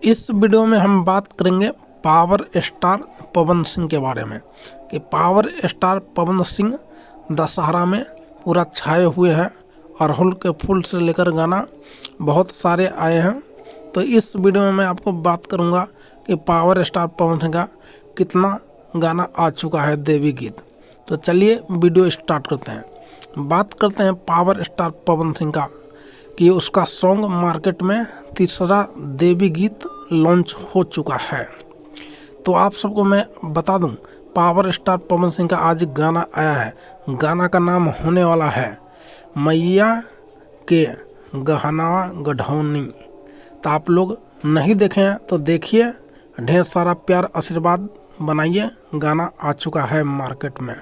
इस वीडियो में हम बात करेंगे पावर स्टार पवन सिंह के बारे में कि पावर स्टार पवन सिंह दशहरा में पूरा छाए हुए हैं। अड़हुल के फूल से लेकर गाना बहुत सारे आए हैं। तो इस वीडियो में मैं आपको बात करूंगा कि पावर स्टार पवन सिंह का कितना गाना आ चुका है देवी गीत। तो चलिए वीडियो स्टार्ट करते हैं। बात करते हैं पावर स्टार पवन सिंह का कि उसका सॉन्ग मार्केट में तीसरा देवी गीत लॉन्च हो चुका है। तो आप सबको मैं बता दूं, पावर स्टार पवन सिंह का आज गाना आया है। गाना का नाम होने वाला है मैया के गहना गढ़ौनी। तो आप लोग नहीं देखे हैं तो देखिए, ढेर सारा प्यार आशीर्वाद बनाइए। गाना आ चुका है मार्केट में।